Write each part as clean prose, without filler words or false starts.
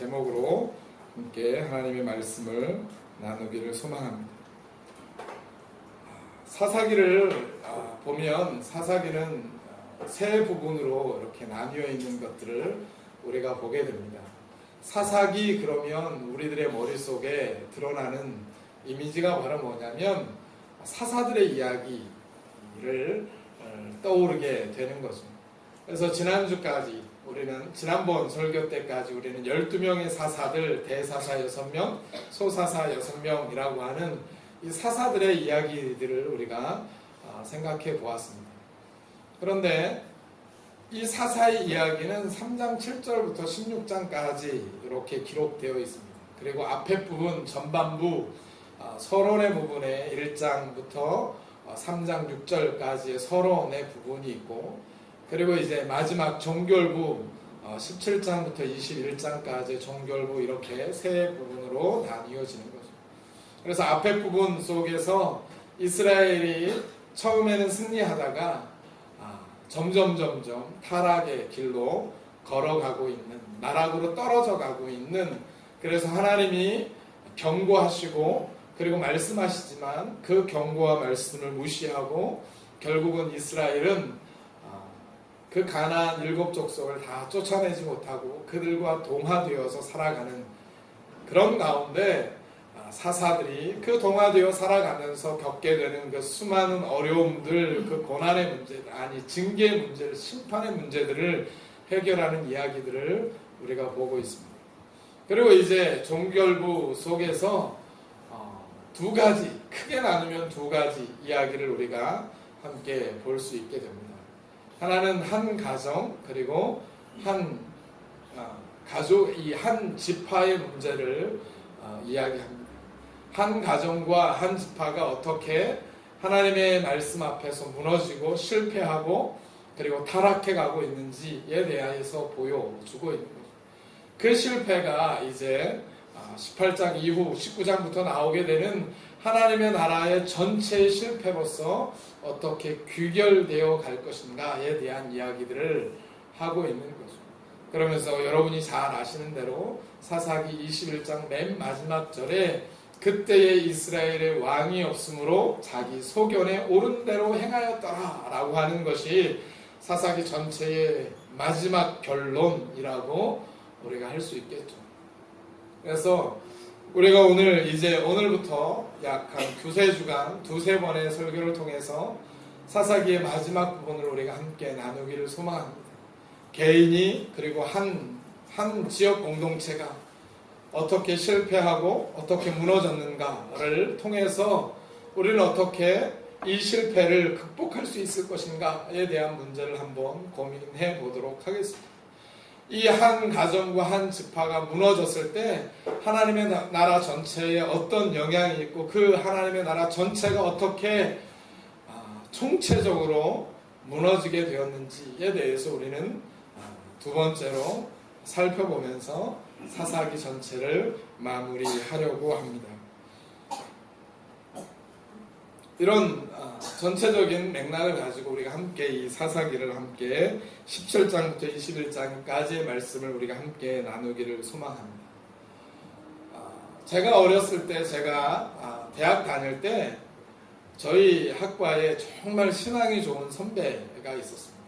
제목으로 함께 하나님의 말씀을 나누기를 소망합니다. 사사기를 보면 사사기는 세 부분으로 이렇게 나뉘어 있는 것들을 우리가 보게 됩니다. 사사기 그러면 우리들의 머릿속에 드러나는 이미지가 바로 뭐냐면 사사들의 이야기를 떠오르게 되는 거죠. 그래서 지난번 설교 때까지 우리는 12명의 사사들, 대사사 6명, 소사사 6명이라고 하는 이 사사들의 이야기들을 우리가 생각해 보았습니다. 그런데 이 사사의 이야기는 3장 7절부터 16장까지 이렇게 기록되어 있습니다. 그리고 앞에 부분, 전반부, 서론의 부분에 1장부터 3장 6절까지의 서론의 부분이 있고, 그리고 이제 마지막 종결부 17장부터 21장까지의 종결부, 이렇게 세 부분으로 나뉘어지는 거죠. 그래서 앞에 부분 속에서 이스라엘이 처음에는 승리하다가 점점 타락의 길로 걸어가고 있는, 나락으로 떨어져 가고 있는, 그래서 하나님이 경고하시고 그리고 말씀하시지만 그 경고와 말씀을 무시하고 결국은 이스라엘은 그 가나안 7족속을 다 쫓아내지 못하고 그들과 동화되어서 살아가는 그런 가운데 사사들이 그 동화되어 살아가면서 겪게 되는 그 수많은 어려움들, 그 고난의 문제, 징계의 문제를, 심판의 문제들을 해결하는 이야기들을 우리가 보고 있습니다. 그리고 이제 종결부 속에서 두 가지, 크게 나누면 두 가지 이야기를 우리가 함께 볼 수 있게 됩니다. 하나는 한 가정, 그리고 한 가족, 이 한 지파의 문제를 이야기합니다. 한 가정과 한 지파가 어떻게 하나님의 말씀 앞에서 무너지고 실패하고 그리고 타락해 가고 있는지에 대해서 보여주고 있는 거죠. 그 실패가 이제 18장 이후 19장부터 나오게 되는 하나님의 나라의 전체의 실패로서 어떻게 귀결되어 갈 것인가에 대한 이야기들을 하고 있는 거죠. 그러면서 여러분이 잘 아시는 대로 사사기 21장 맨 마지막 절에 그때의 이스라엘의 왕이 없으므로 자기 소견에 옳은 대로 행하였더라 라고 하는 것이 사사기 전체의 마지막 결론이라고 우리가 할 수 있겠죠. 그래서 우리가 오늘부터 약 한 두세 주간, 두세 번의 설교를 통해서 사사기의 마지막 부분을 우리가 함께 나누기를 소망합니다. 개인이, 그리고 한 지역 공동체가 어떻게 실패하고 어떻게 무너졌는가를 통해서 우리는 어떻게 이 실패를 극복할 수 있을 것인가에 대한 문제를 한번 고민해 보도록 하겠습니다. 이 한 가정과 한 지파가 무너졌을 때 하나님의 나라 전체에 어떤 영향이 있고 그 하나님의 나라 전체가 어떻게 총체적으로 무너지게 되었는지에 대해서 우리는 두 번째로 살펴보면서 사사기 전체를 마무리하려고 합니다. 이런 전체적인 맥락을 가지고 우리가 함께 이 사사기를 함께 17장부터 21장까지의 말씀을 우리가 함께 나누기를 소망합니다. 제가 어렸을 때, 제가 대학 다닐 때 저희 학과에 정말 신앙이 좋은 선배가 있었습니다.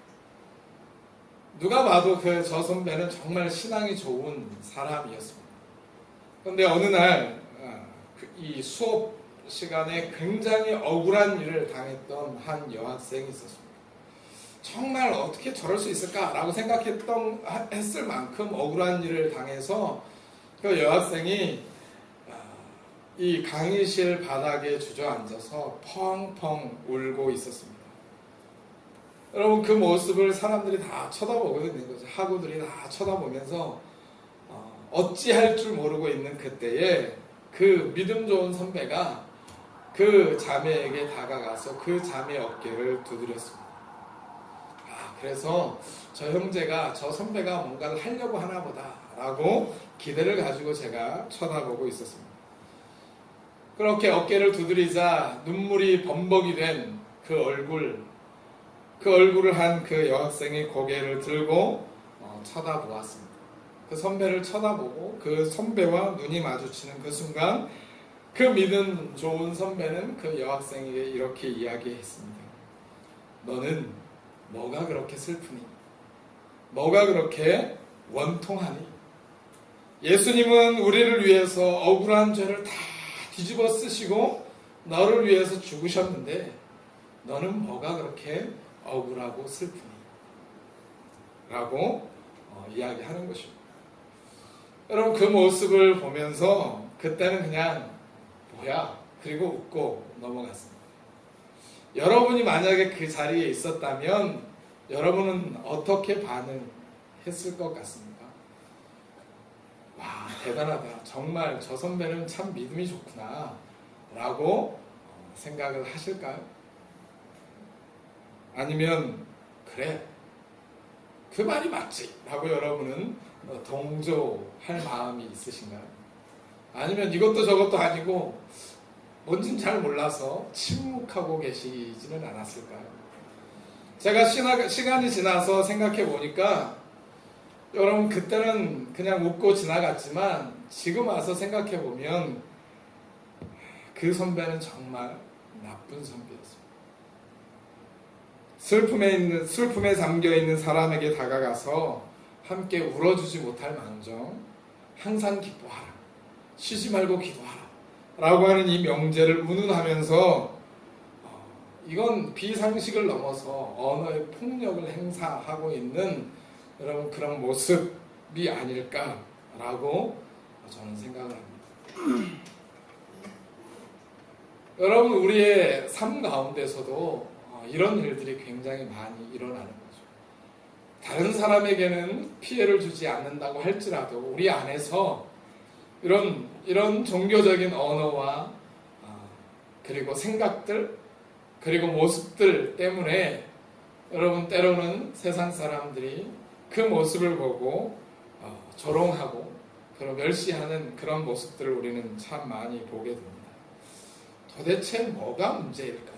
누가 봐도 저 선배는 정말 신앙이 좋은 사람이었습니다. 그런데 어느 날 이 수업 시간에 굉장히 억울한 일을 당했던 한 여학생이 있었습니다. 정말 어떻게 저럴 수 있을까라고 했을 만큼 억울한 일을 당해서 그 여학생이 이 강의실 바닥에 주저앉아서 펑펑 울고 있었습니다. 여러분, 그 모습을 사람들이 다 쳐다보고 있는 거죠. 학우들이 다 쳐다보면서 어찌할 줄 모르고 있는 그때에 그 믿음 좋은 선배가 그 자매에게 다가가서 그 자매 어깨를 두드렸습니다. 그래서 저 선배가 뭔가를 하려고 하나 보다 라고 기대를 가지고 제가 쳐다보고 있었습니다. 그렇게 어깨를 두드리자 눈물이 범벅이 된 그 얼굴을 한 그 여학생이 고개를 들고 쳐다보았습니다. 그 선배를 쳐다보고 그 선배와 눈이 마주치는 그 순간 그 믿음 좋은 선배는 그 여학생에게 이렇게 이야기했습니다. 너는 뭐가 그렇게 슬프니? 뭐가 그렇게 원통하니? 예수님은 우리를 위해서 억울한 죄를 다 뒤집어 쓰시고 너를 위해서 죽으셨는데 너는 뭐가 그렇게 억울하고 슬프니? 라고 이야기하는 것입니다. 여러분 그 모습을 보면서 그때는 그냥 뭐야? 그리고 웃고 넘어갔습니다. 여러분이 만약에 그 자리에 있었다면 여러분은 어떻게 반응했을 것 같습니까? 와, 대단하다. 정말 저 선배는 참 믿음이 좋구나 라고 생각을 하실까요? 아니면 그래, 그 말이 맞지 라고 여러분은 동조할 마음이 있으신가요? 아니면 이것도 저것도 아니고 뭔진 잘 몰라서 침묵하고 계시지는 않았을까요? 제가 시간이 지나서 생각해 보니까 여러분 그때는 그냥 웃고 지나갔지만 지금 와서 생각해 보면 그 선배는 정말 나쁜 선배였습니다. 슬픔에 잠겨 있는 사람에게 다가가서 함께 울어주지 못할 망정 항상 기뻐하라, 쉬지 말고 기도하라 라고 하는 이 명제를 운운하면서 이건 비상식을 넘어서 언어의 폭력을 행사하고 있는 여러분 그런 모습이 아닐까라고 저는 생각을 합니다. 여러분 우리의 삶 가운데서도 이런 일들이 굉장히 많이 일어나는 거죠. 다른 사람에게는 피해를 주지 않는다고 할지라도 우리 안에서 이런 종교적인 언어와 그리고 생각들 그리고 모습들 때문에 여러분 때로는 세상 사람들이 그 모습을 보고 조롱하고 그리고 멸시하는 그런 모습들을 우리는 참 많이 보게 됩니다. 도대체 뭐가 문제일까?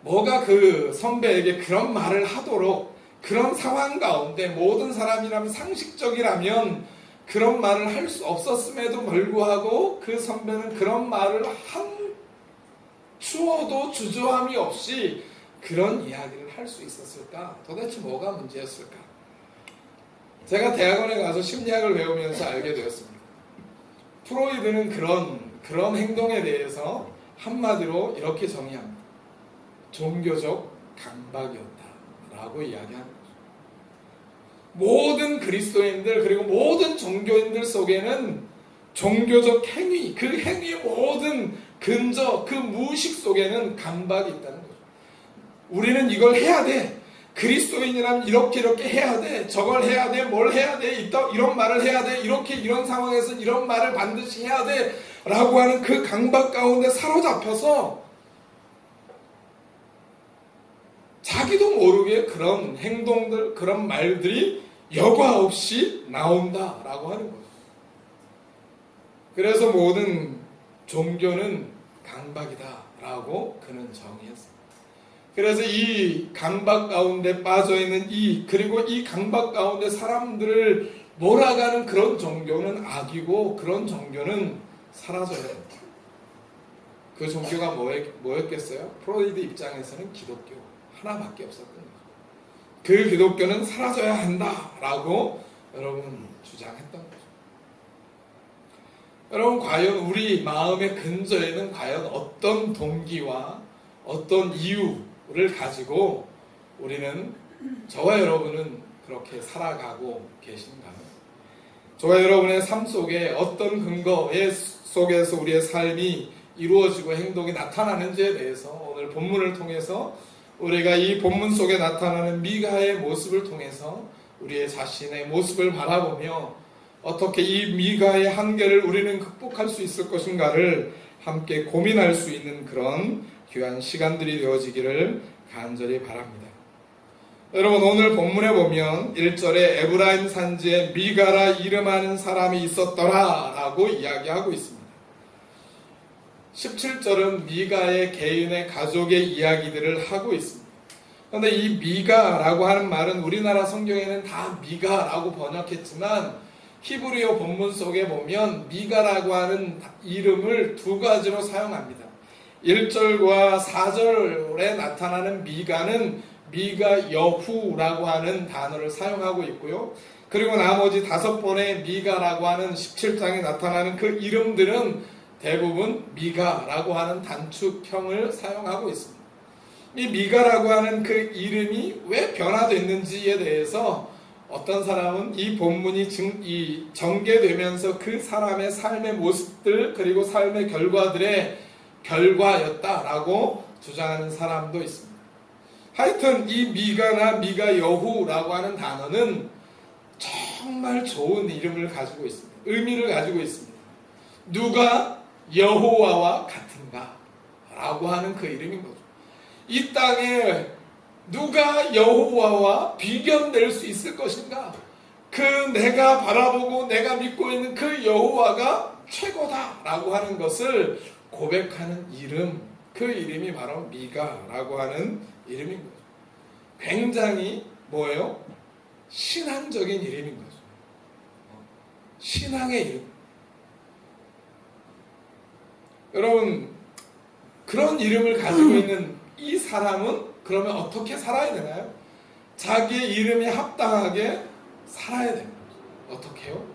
뭐가 그 선배에게 그런 말을 하도록 그런 상황 가운데 모든 사람이라면 상식적이라면 그런 말을 할 수 없었음에도 불구하고 그 선배는 그런 말을 추워도 주저함이 없이 그런 이야기를 할 수 있었을까? 도대체 뭐가 문제였을까? 제가 대학원에 가서 심리학을 배우면서 알게 되었습니다. 프로이드는 그런 행동에 대해서 한마디로 이렇게 정의합니다. 종교적 강박이었다라고 이야기하는 거죠. 모든 그리스도인들 그리고 모든 종교인들 속에는 종교적 행위, 그 행위의 모든 근저, 그 무의식 속에는 강박이 있다는 거죠. 우리는 이걸 해야 돼. 그리스도인이라면 이렇게 해야 돼. 저걸 해야 돼. 뭘 해야 돼. 이런 말을 해야 돼. 이런 상황에서 이런 말을 반드시 해야 돼. 라고 하는 그 강박 가운데 사로잡혀서 자기도 모르게 그런 행동들, 그런 말들이 여과 없이 나온다라고 하는 거죠. 그래서 모든 종교는 강박이다라고 그는 정의했습니다. 그래서 이 강박 가운데 빠져있는 그리고 이 강박 가운데 사람들을 몰아가는 그런 종교는 악이고 그런 종교는 사라져야 됩니다. 그 종교가 뭐였겠어요? 프로이드 입장에서는 기독교 하나밖에 없었던 거죠. 그 기독교는 사라져야 한다라고 여러분 주장했던 거죠. 여러분 과연 우리 마음의 근저에는 과연 어떤 동기와 어떤 이유를 가지고 우리는 저와 여러분은 그렇게 살아가고 계신가요? 저와 여러분의 삶 속에 어떤 근거 속에서 우리의 삶이 이루어지고 행동이 나타나는지에 대해서 오늘 본문을 통해서 우리가 이 본문 속에 나타나는 미가의 모습을 통해서 우리의 자신의 모습을 바라보며 어떻게 이 미가의 한계를 우리는 극복할 수 있을 것인가를 함께 고민할 수 있는 그런 귀한 시간들이 되어지기를 간절히 바랍니다. 여러분 오늘 본문에 보면 1절에 에브라임 산지에 미가라 이름하는 사람이 있었더라 라고 이야기하고 있습니다. 17절은 미가의 개인의 가족의 이야기들을 하고 있습니다. 그런데 이 미가라고 하는 말은 우리나라 성경에는 다 미가라고 번역했지만 히브리어 본문 속에 보면 미가라고 하는 이름을 두 가지로 사용합니다. 1절과 4절에 나타나는 미가는 미가 여후라고 하는 단어를 사용하고 있고요. 그리고 나머지 5번의 미가라고 하는 17장에 나타나는 그 이름들은 대부분 미가라고 하는 단축형을 사용하고 있습니다. 이 미가라고 하는 그 이름이 왜 변화됐는지에 대해서 어떤 사람은 이 본문이 전개되면서 그 사람의 삶의 모습들 그리고 삶의 결과들의 결과였다라고 주장하는 사람도 있습니다. 하여튼 이 미가나 미가 여후라고 하는 단어는 정말 좋은 이름을 가지고 있습니다. 의미를 가지고 있습니다. 누가 여호와와 같은가? 라고 하는 그 이름인 거죠. 이 땅에 누가 여호와와 비견될 수 있을 것인가? 그 내가 바라보고 내가 믿고 있는 그 여호와가 최고다라고 하는 것을 고백하는 이름, 그 이름이 바로 미가라고 하는 이름인 거죠. 굉장히 뭐예요? 신앙적인 이름인 거죠. 신앙의 이름. 여러분, 그런 이름을 가지고 있는 이 사람은 그러면 어떻게 살아야 되나요? 자기의 이름에 합당하게 살아야 됩니다. 어떻게요?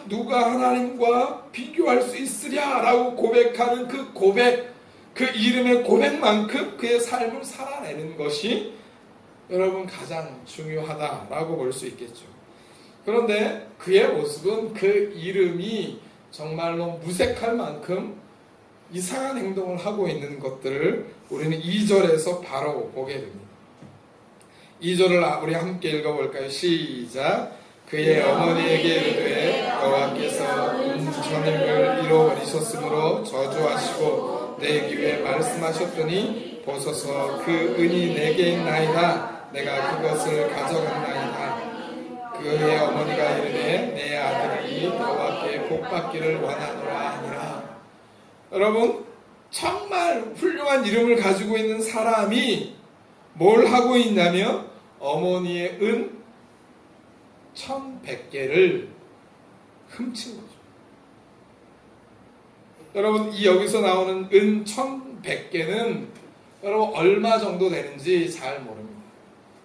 누가 하나님과 비교할 수 있으랴라고 고백하는 그 고백, 그 이름의 고백만큼 그의 삶을 살아내는 것이 여러분 가장 중요하다라고 볼 수 있겠죠. 그런데 그의 모습은 그 이름이 정말로 무색할 만큼 이상한 행동을 하고 있는 것들을 우리는 2절에서 바로 보게 됩니다. 2절을 우리 함께 읽어볼까요? 시작. 그의 어머니에게 이르되 여호와께서 전임을 잃어버리셨으므로 저주하시고 내 귀에 말씀하셨더니 보소서 그 은이 내게 있나이다. 내가 그것을 가져갔나이다. 그의 어머니가 이르되 내 아들이 여호와께 복받기를 원하노라 하니라. 여러분, 정말 훌륭한 이름을 가지고 있는 사람이 뭘 하고 있냐면 어머니의 은 1100개를 훔친 거죠. 여러분, 이 여기서 나오는 은 1100개는 여러분 얼마 정도 되는지 잘 모릅니다.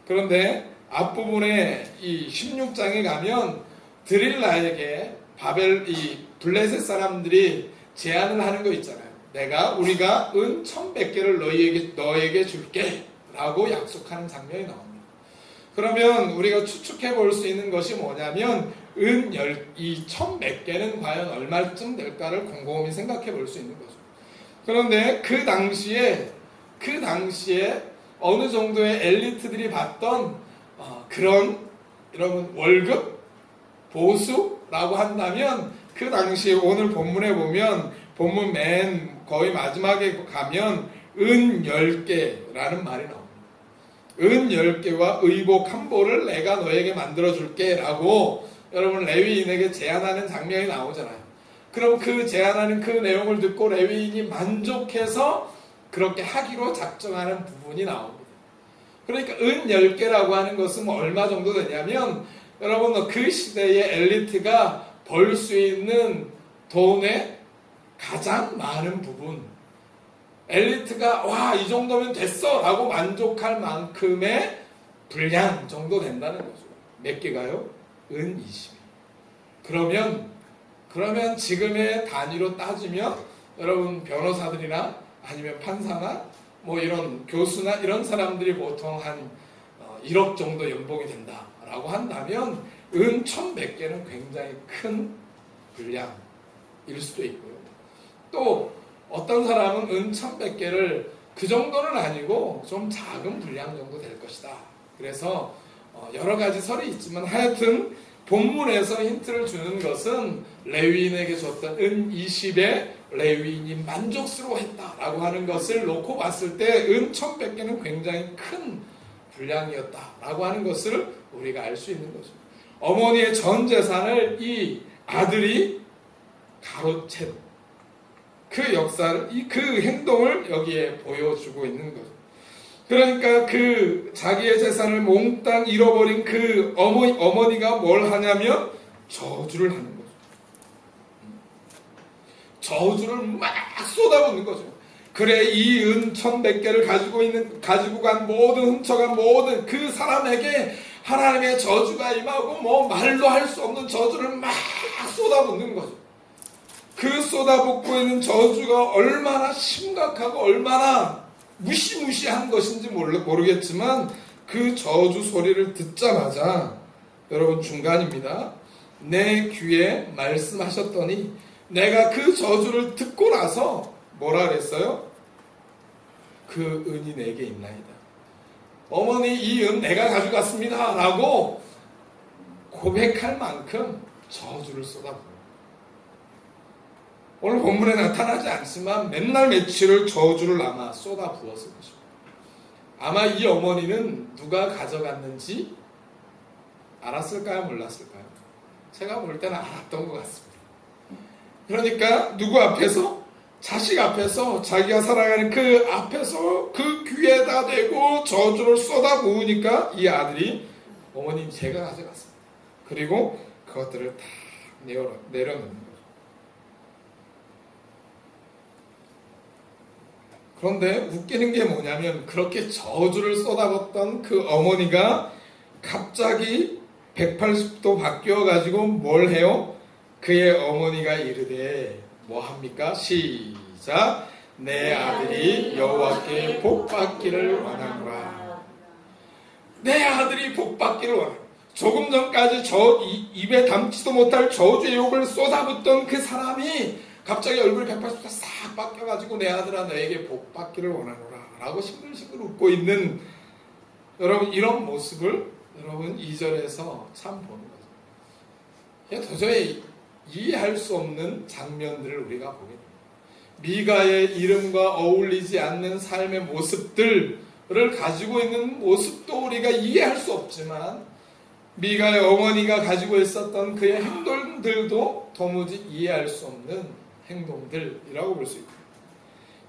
그런데 앞부분에 이 16장에 가면 드릴라에게 이 블레셋 사람들이 제안을 하는 거 있잖아요. 우리가 은 1100개를 너에게 줄게 라고 약속하는 장면이 나옵니다. 그러면 우리가 추측해 볼 수 있는 것이 뭐냐면 이 1100개는 과연 얼마쯤 될까를 곰곰이 생각해 볼 수 있는 거죠. 그런데 그 당시에 어느 정도의 엘리트들이 받던 그런 여러분 월급 보수라고 한다면 그 당시에 오늘 본문에 보면 본문 맨 거의 마지막에 가면 은 10개라는 말이 나옵니다. 은 10개와 의복 한 벌을 내가 너에게 만들어 줄게 라고 여러분 레위인에게 제안하는 장면이 나오잖아요. 그럼 그 제안하는 그 내용을 듣고 레위인이 만족해서 그렇게 하기로 작정하는 부분이 나옵니다. 그러니까 은 10개라고 하는 것은 얼마 정도 되냐면 여러분 그 시대의 엘리트가 벌 수 있는 돈의 가장 많은 부분, 엘리트가 와 이 정도면 됐어 라고 만족할 만큼의 분량 정도 된다는 거죠. 몇 개가요? 은 20. 그러면 지금의 단위로 따지면 여러분 변호사들이나 아니면 판사나 뭐 이런 교수나 이런 사람들이 보통 한 1억 정도 연봉이 된다라고 한다면 은 1100개는 굉장히 큰 분량일 수도 있고요. 또 어떤 사람은 은 1100개를 그 정도는 아니고 좀 작은 분량 정도 될 것이다. 그래서 여러 가지 설이 있지만 하여튼 본문에서 힌트를 주는 것은 레위인에게 줬던 은 20에 레위인이 만족스러워했다라고 하는 것을 놓고 봤을 때 은 1100개는 굉장히 큰 분량이었다라고 하는 것을 우리가 알 수 있는 거죠. 어머니의 전 재산을 이 아들이 가로챈 그 역사를, 그 행동을 여기에 보여주고 있는 거죠. 그러니까 그 자기의 재산을 몽땅 잃어버린 그 어머니가 뭘 하냐면 저주를 하는 거죠. 저주를 막 쏟아붓는 거죠. 그래, 이 은 1,100개를 가지고 간 모든, 훔쳐간 모든 그 사람에게 하나님의 저주가 임하고 뭐 말로 할 수 없는 저주를 막 쏟아붓는 거죠. 그 쏟아붓고 있는 저주가 얼마나 심각하고 얼마나 무시무시한 것인지 모르겠지만 그 저주 소리를 듣자마자, 여러분 중간입니다, 내 귀에 말씀하셨더니 내가 그 저주를 듣고 나서 뭐라 그랬어요? 그 은이 내게 있나이다. 어머니, 이 은 내가 가져갔습니다 라고 고백할 만큼 저주를 쏟아부어요. 오늘 본문에 나타나지 않지만 맨날 며칠을 저주를 아마 쏟아부었을 것입니다. 아마 이 어머니는 누가 가져갔는지 알았을까요? 몰랐을까요? 제가 볼 때는 알았던 것 같습니다. 그러니까 누구 앞에서? 자식 앞에서, 자기가 살아가는 그 앞에서 그 귀에다 대고 저주를 쏟아부으니까 이 아들이 어머님 제가 가져갔습니다. 그리고 그것들을 다 내려놓는 거죠. 그런데 웃기는 게 뭐냐면 그렇게 저주를 쏟아붓던 그 어머니가 갑자기 180도 바뀌어가지고 뭘 해요? 그의 어머니가 이르되 뭐합니까? 시작! 내 아들이 여호와께 복받기를 원하노라. 내 아들이 복받기를 원하노라. 조금 전까지 입에 담지도 못할 저주의 욕을 쏟아붓던 그 사람이 갑자기 얼굴이 180도 싹 바뀌어가지고 내 아들아 너에게 복받기를 원하노라 라고 싱글싱글 웃고 있는, 여러분 이런 모습을 여러분 2절에서 참 보는 거죠. 도저히 이해할 수 없는 장면들을 우리가 보게 됩니다. 미가의 이름과 어울리지 않는 삶의 모습들을 가지고 있는 모습도 우리가 이해할 수 없지만 미가의 어머니가 가지고 있었던 그의 행동들도 도무지 이해할 수 없는 행동들이라고 볼 수 있습니다.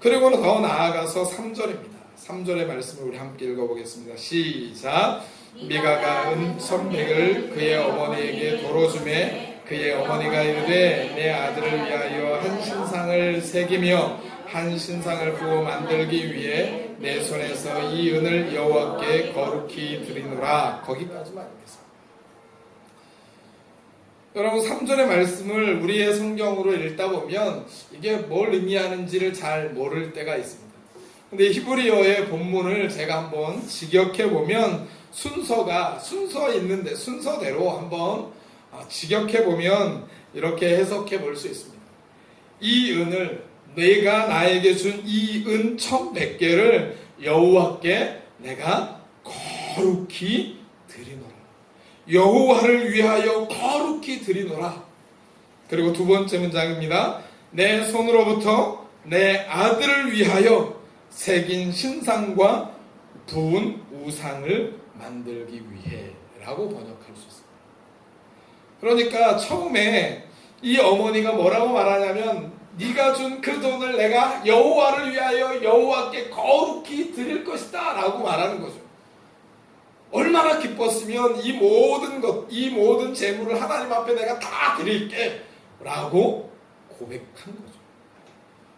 그리고 더 나아가서 3절입니다. 3절의 말씀을 우리 함께 읽어보겠습니다. 시작! 미가가 은 1,100을 그의 어머니에게 도로 주매 그의 어머니가 이르되 내 아들을 위하여 한 신상을 새기며 한 신상을 부어 만들기 위해 내 손에서 이 은을 여호와께 거룩히 드리노라. 거기까지만 읽겠습니다. 여러분 3절의 말씀을 우리의 성경으로 읽다 보면 이게 뭘 의미하는지를 잘 모를 때가 있습니다. 근데 히브리어의 본문을 제가 한번 직역해 보면 순서 있는데 순서대로 한번 직역해 보면 이렇게 해석해 볼 수 있습니다. 이 은을, 내가 나에게 준 이 은 1,100개를 여호와께 내가 거룩히 드리노라. 여호와를 위하여 거룩히 드리노라. 그리고 두 번째 문장입니다. 내 손으로부터 내 아들을 위하여 새긴 신상과 부은 우상을 만들기 위해 라고 번역할 수 있습니다. 그러니까 처음에 이 어머니가 뭐라고 말하냐면 네가 준 그 돈을 내가 여호와를 위하여 여호와께 거룩히 드릴 것이다 라고 말하는 거죠. 얼마나 기뻤으면 이 모든 재물을 하나님 앞에 내가 다 드릴게 라고 고백한 거죠.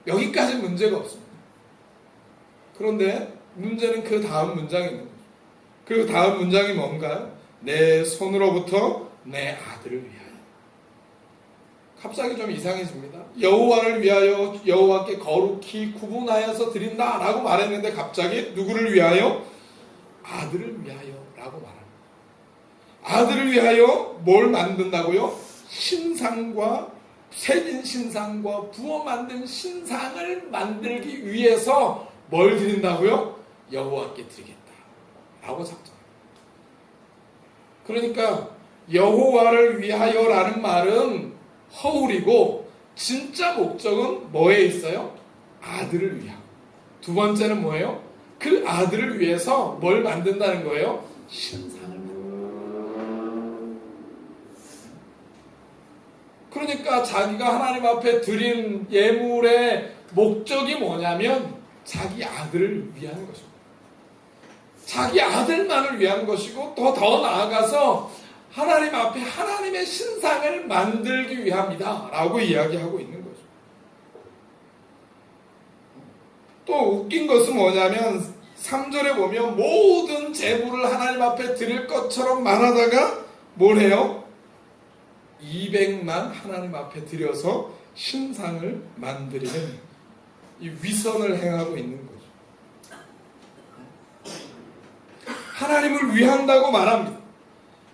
여기까지 문제가 없습니다. 그런데 문제는 그 다음 문장에 있는 거죠. 그 다음 문장이 뭔가요? 내 손으로부터 내 아들을 위하여. 갑자기 좀 이상해집니다. 여호와를 위하여 여호와께 거룩히 구분하여서 드린다 라고 말했는데 갑자기 누구를 위하여? 아들을 위하여 라고 말합니다. 아들을 위하여 뭘 만든다고요? 신상과 새긴 신상과 부어 만든 신상을 만들기 위해서 뭘 드린다고요? 여호와께 드리겠다 라고 작정합니다. 그러니까 여호와를 위하여라는 말은 허울이고 진짜 목적은 뭐에 있어요? 아들을 위하여. 두 번째는 뭐예요? 그 아들을 위해서 뭘 만든다는 거예요? 신상을 만든다. 그러니까 자기가 하나님 앞에 드린 예물의 목적이 뭐냐면 자기 아들을 위한 것입니다. 자기 아들만을 위한 것이고 또 더 나아가서 하나님 앞에 하나님의 신상을 만들기 위함이다 라고 이야기하고 있는 거죠. 또 웃긴 것은 뭐냐면 3절에 보면 모든 제물을 하나님 앞에 드릴 것처럼 말하다가 뭘 해요? 200만 하나님 앞에 드려서 신상을 만드리는 이 위선을 행하고 있는 거죠. 하나님을 위한다고 말합니다.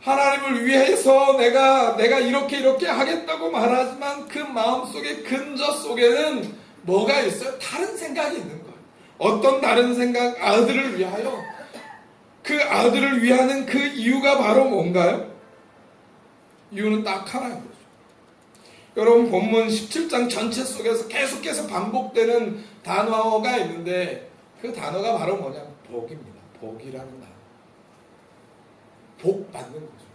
하나님을 위해서 내가 이렇게 하겠다고 말하지만 그 마음속에 근저 속에는 뭐가 있어요? 다른 생각이 있는 거예요. 어떤 다른 생각? 아들을 위하여. 그 아들을 위하는 그 이유가 바로 뭔가요? 이유는 딱 하나인 거죠. 여러분 본문 17장 전체 속에서 계속해서 반복되는 단어가 있는데 그 단어가 바로 뭐냐면 복입니다. 복이라는 단어. 복 받는 거죠.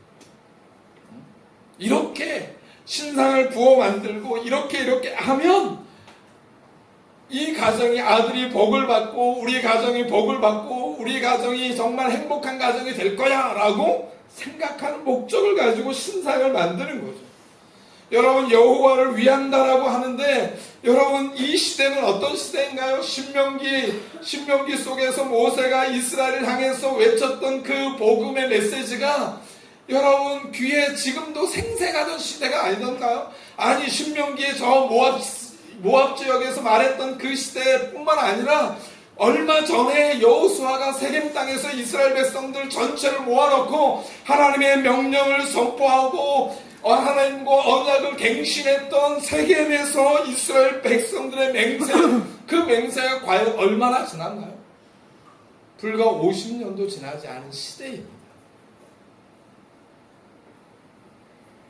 이렇게 신상을 부어 만들고 이렇게 하면 이 가정이 아들이 복을 받고 우리 가정이 복을 받고 우리 가정이 정말 행복한 가정이 될 거야 라고 생각하는 목적을 가지고 신상을 만드는 거죠. 여러분 여호와를 위한다라고 하는데 여러분 이 시대는 어떤 시대인가요? 신명기 속에서 모세가 이스라엘을 향해서 외쳤던 그 복음의 메시지가 여러분 귀에 지금도 생생하던 시대가 아니던가요? 아니 신명기에 저 모압 지역에서 말했던 그 시대뿐만 아니라 얼마 전에 여호수아가 세겜 땅에서 이스라엘 백성들 전체를 모아놓고 하나님의 명령을 선포하고 하나님과 언약을 갱신했던 세겜에서 이스라엘 백성들의 맹세, 그 맹세가 과연 얼마나 지났나요? 불과 50년도 지나지 않은 시대입니다.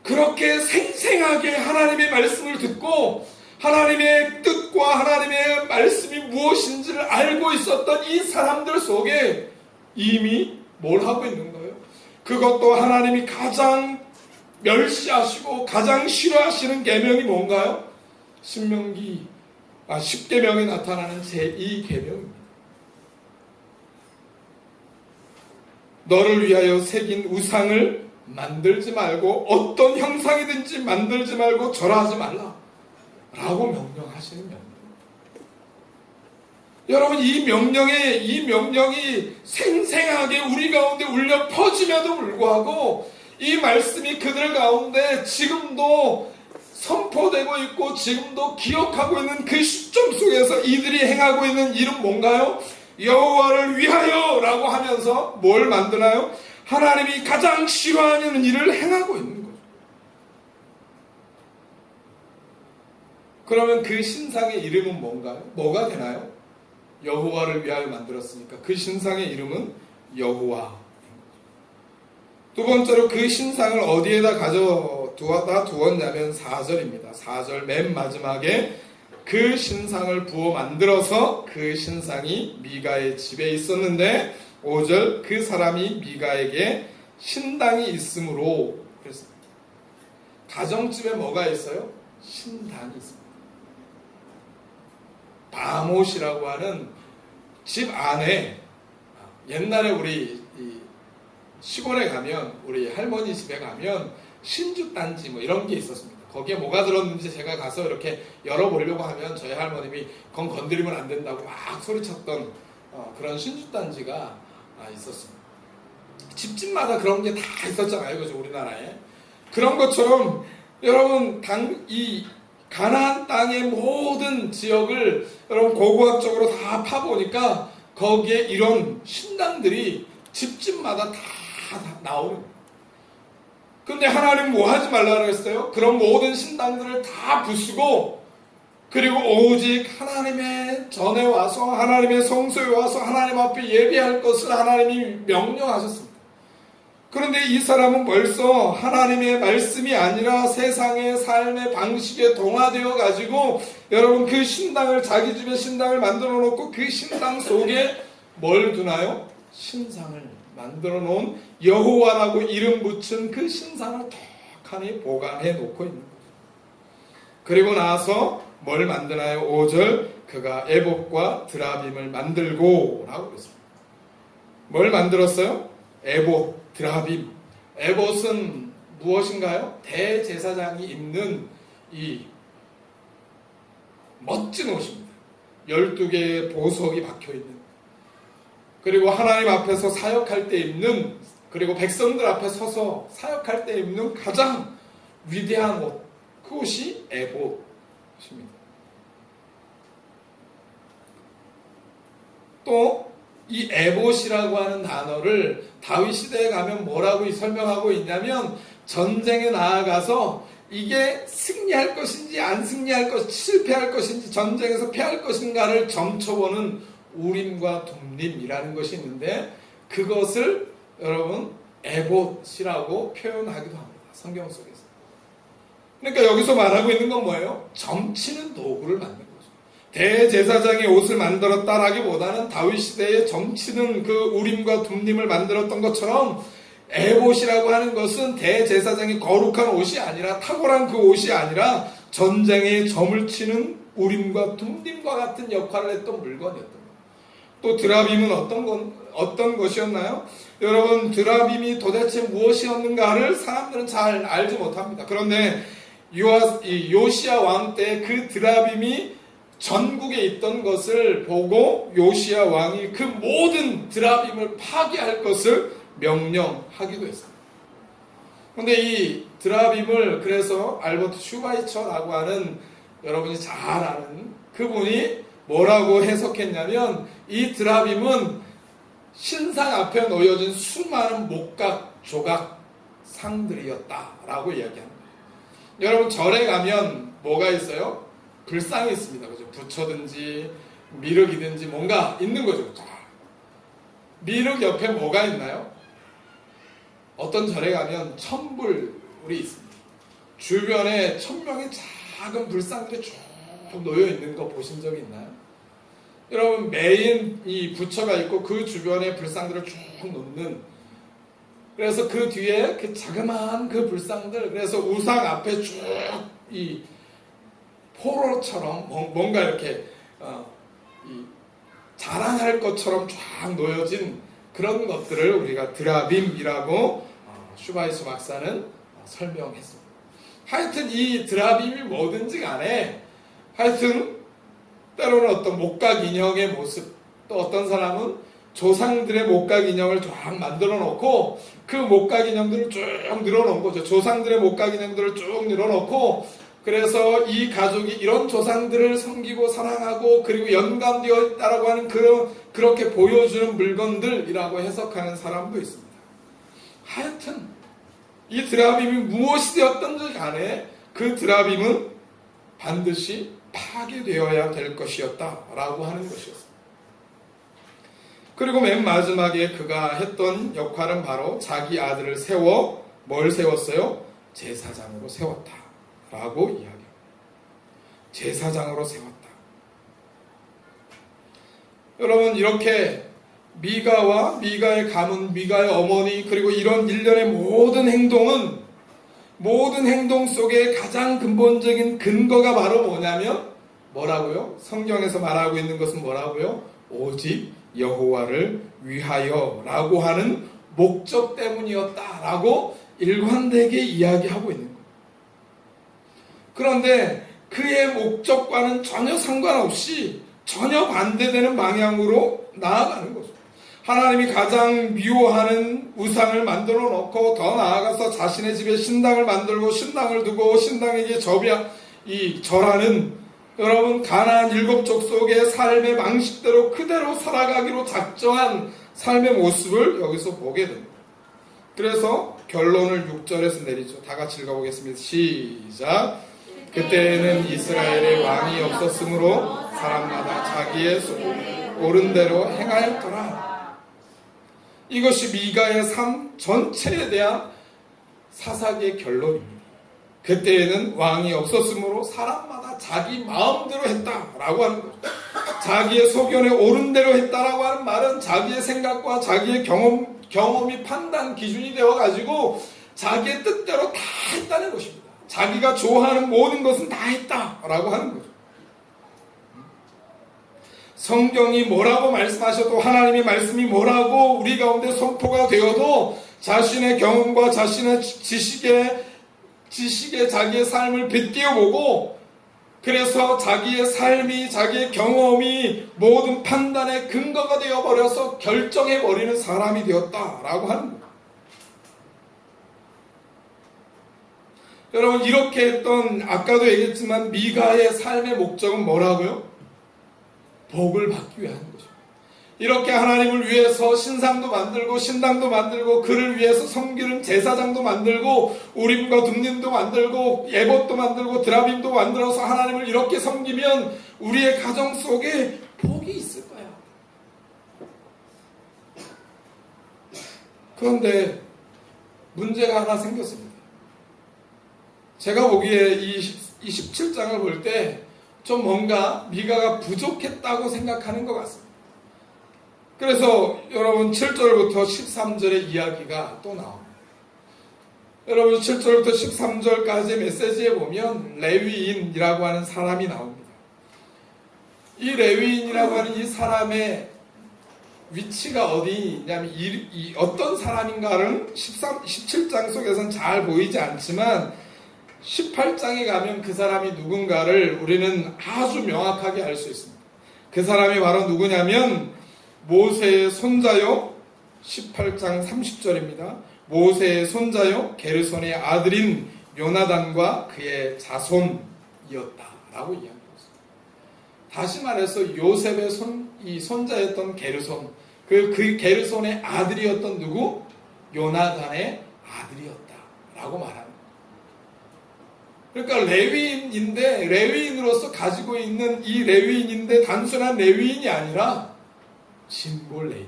그렇게 생생하게 하나님의 말씀을 듣고 하나님의 뜻과 하나님의 말씀이 무엇인지를 알고 있었던 이 사람들 속에 이미 뭘 하고 있는 거예요? 그것도 하나님이 가장 멸시하시고 가장 싫어하시는 계명이 뭔가요? 신명기 10계명에 나타나는 제2계명입니다. 너를 위하여 새긴 우상을 만들지 말고 어떤 형상이든지 만들지 말고 절하지 말라 라고 명령하시는 명령. 여러분 이 명령이 생생하게 우리 가운데 울려 퍼짐에도 불구하고 이 말씀이 그들 가운데 지금도 선포되고 있고 지금도 기억하고 있는 그 시점 속에서 이들이 행하고 있는 일은 뭔가요? 여호와를 위하여 라고 하면서 뭘 만드나요? 하나님이 가장 싫어하는 일을 행하고 있는 거죠. 그러면 그 신상의 이름은 뭔가요? 뭐가 되나요? 여호와를 위하여 만들었으니까 그 신상의 이름은 여호와. 두 번째로 그 신상을 어디에다 두었냐면 4절입니다. 4절 맨 마지막에 그 신상을 부어 만들어서 그 신상이 미가의 집에 있었는데 5절 그 사람이 미가에게 신당이 있으므로 그랬습니다. 가정집에 뭐가 있어요? 신당이 있습니다. 바못이라고 하는 집 안에 옛날에 우리 시골에 가면 우리 할머니 집에 가면 신주단지 뭐 이런 게 있었습니다. 거기에 뭐가 들었는지 제가 가서 이렇게 열어보려고 하면 저희 할머님이 그건 건드리면 안 된다고 막 소리쳤던 그런 신주단지가 있었습니다. 집집마다 그런 게 다 있었잖아요. 그죠? 우리나라에. 그런 것처럼 여러분 이 가나안 땅의 모든 지역을 여러분 고고학적으로 다 파보니까 거기에 이런 신당들이 집집마다 다 나오는 거예요. 근데 하나님 뭐 하지 말라고 했어요? 그런 모든 신당들을 다 부수고 그리고 오직 하나님의 전에 와서 하나님의 성소에 와서 하나님 앞에 예배할 것을 하나님이 명령하셨습니다. 그런데 이 사람은 벌써 하나님의 말씀이 아니라 세상의 삶의 방식에 동화되어 가지고 여러분 그 신당을 자기 집에 신당을 만들어 놓고 그 신당 속에 뭘 두나요? 신상을 만들어 놓은 여호와라고 이름 붙인 그 신상을 톡하니 보관해 놓고 있는 거죠. 그리고 나서 뭘 만드나요? 5절 그가 에봇과 드라빔을 만들고 라고 그랬습니다. 뭘 만들었어요? 에봇, 드라빔. 에봇은 무엇인가요? 대제사장이 입는 이 멋진 옷입니다. 12개의 보석이 박혀있는, 그리고 하나님 앞에서 사역할 때 입는, 그리고 백성들 앞에 서서 사역할 때 입는 가장 위대한 옷, 그 옷이 에봇입니다. 또 이 에봇이라고 하는 단어를 다윗 시대에 가면 뭐라고 설명하고 있냐면, 전쟁에 나아가서 이게 승리할 것인지 안 승리할 것인지, 실패할 것인지, 전쟁에서 패할 것인가를 점쳐보는 우림과 둠림이라는 것이 있는데, 그것을 여러분 에봇이라고 표현하기도 합니다. 성경 속에서. 그러니까 여기서 말하고 있는 건 뭐예요? 점치는 도구를 만든 거죠. 대제사장이 옷을 만들었다라기보다는 다윗 시대에 점치는 그 우림과 둠림을 만들었던 것처럼, 에봇이라고 하는 것은 대제사장이 거룩한 옷이 아니라, 탁월한 그 옷이 아니라 전쟁에 점을 치는 우림과 둠림과 같은 역할을 했던 물건이었던 거예요. 또 드라빔은 어떤 것이었나요? 여러분, 드라빔이 도대체 무엇이었는가를 사람들은 잘 알지 못합니다. 그런데 요시야 왕 때 그 드라빔이 전국에 있던 것을 보고 요시야 왕이 그 모든 드라빔을 파괴할 것을 명령하기도 했습니다. 그런데 이 드라빔을 그래서 알버트 슈바이처라고 하는, 여러분이 잘 아는 그분이 뭐라고 해석했냐면, 이 드라빔은 신상 앞에 놓여진 수많은 목각 조각 상들이었다라고 이야기합니다. 여러분, 절에 가면 뭐가 있어요? 불상이 있습니다. 그죠? 부처든지 미륵이든지 뭔가 있는 거죠. 미륵 옆에 뭐가 있나요? 어떤 절에 가면 천불이 있습니다. 주변에 천명의 작은 불상들이 쭉 놓여 있는 거 보신 적이 있나요? 여러분, 메인 이 부처가 있고 그 주변에 불상들을 쭉 놓는, 그래서 그 뒤에 그 자그마한 그 불상들, 그래서 우상 앞에 쭉 이 포로처럼 뭔가 이렇게 자랑할 것처럼 쫙 놓여진 그런 것들을 우리가 드라빔이라고 슈바이처 박사는 설명했습니다. 하여튼 이 드라빔이 뭐든지 간에, 하여튼 때로는 어떤 목각 인형의 모습, 또 어떤 사람은 조상들의 목각 인형을 쫙 만들어 놓고 그 목각 인형들을 쭉 늘어놓은 거죠. 조상들의 목각 인형들을 쭉 늘어놓고, 그래서 이 가족이 이런 조상들을 섬기고 사랑하고 그리고 연관되어 있다라고 하는 그렇게 보여주는 물건들이라고 해석하는 사람도 있습니다. 하여튼 이 드라빔이 무엇이 되었던지 간에 그 드라빔은 반드시 파괴되어야 될 것이었다라고 하는 것이었습니다. 그리고 맨 마지막에 그가 했던 역할은 바로 자기 아들을 세워, 뭘 세웠어요? 제사장으로 세웠다 라고 이야기합니다. 제사장으로 세웠다. 여러분, 이렇게 미가와 미가의 가문, 미가의 어머니, 그리고 이런 일련의 모든 행동은, 모든 행동 속에 가장 근본적인 근거가 바로 뭐냐면 뭐라고요? 성경에서 말하고 있는 것은 뭐라고요? 오직 여호와를 위하여 라고 하는 목적 때문이었다라고 일관되게 이야기하고 있는 거예요. 그런데 그의 목적과는 전혀 상관없이 전혀 반대되는 방향으로 나아가는 거죠. 하나님이 가장 미워하는 우상을 만들어 놓고, 더 나아가서 자신의 집에 신당을 만들고 신당을 두고 신당에게 절하는, 여러분, 가나안 7족 속의 삶의 방식대로 그대로 살아가기로 작정한 삶의 모습을 여기서 보게 됩니다. 그래서 결론을 6절에서 내리죠. 다 같이 읽어보겠습니다. 시작. 그때에는 이스라엘의 왕이 없었으므로 사람마다 자기의 옳은 대로 행하였더라. 이것이 미가의 삶 전체에 대한 사사기의 결론입니다. 그때에는 왕이 없었으므로 사람마다 자기 마음대로 했다라고 하는 거죠. 자기의 소견에 옳은 대로 했다라고 하는 말은 자기의 생각과 자기의 경험이 판단 기준이 되어가지고 자기의 뜻대로 다 했다는 것입니다. 자기가 좋아하는 모든 것은 다 했다라고 하는 거죠. 성경이 뭐라고 말씀하셔도 하나님의 말씀이 뭐라고 우리 가운데 선포가 되어도 자신의 경험과 자신의 지식에 자기의 삶을 빗대어보고 그래서 자기의 삶이 자기의 경험이 모든 판단의 근거가 되어버려서 결정해버리는 사람이 되었다라고 하는 거예요. 여러분 이렇게 했던 아까도 얘기했지만 미가의 삶의 목적은 뭐라고요? 복을 받기 위한 거죠. 이렇게 하나님을 위해서 신상도 만들고 신당도 만들고 그를 위해서 섬기는 제사장도 만들고 우림과 둠림도 만들고 예봇도 만들고 드라빔도 만들어서 하나님을 이렇게 섬기면 우리의 가정 속에 복이 있을 거야. 그런데 문제가 하나 생겼습니다. 제가 보기에 이 17장을 볼 때 좀 뭔가 미가가 부족했다고 생각하는 것 같습니다. 그래서 여러분 7절부터 13절의 이야기가 또 나옵니다. 여러분 7절부터 13절까지 메시지에 보면 레위인이라고 하는 사람이 나옵니다. 이 레위인이라고 하는 이 사람의 위치가 어디냐면 어떤 사람인가는 17장 속에서는 잘 보이지 않지만 18장에 가면 그 사람이 누군가를 우리는 아주 명확하게 알 수 있습니다. 그 사람이 바로 누구냐면 모세의 손자요 18장 30절입니다. 모세의 손자요 게르손의 아들인 요나단과 그의 자손이었다라고 이야기했습니다. 다시 말해서 요셉의 손자였던 게르손 그 게르손의 아들이었던 누구? 요나단의 아들이었다라고 말합니다. 그러니까 레위인인데 레위인으로서 가지고 있는 이 레위인인데 단순한 레위인이 아니라 심볼 레위인.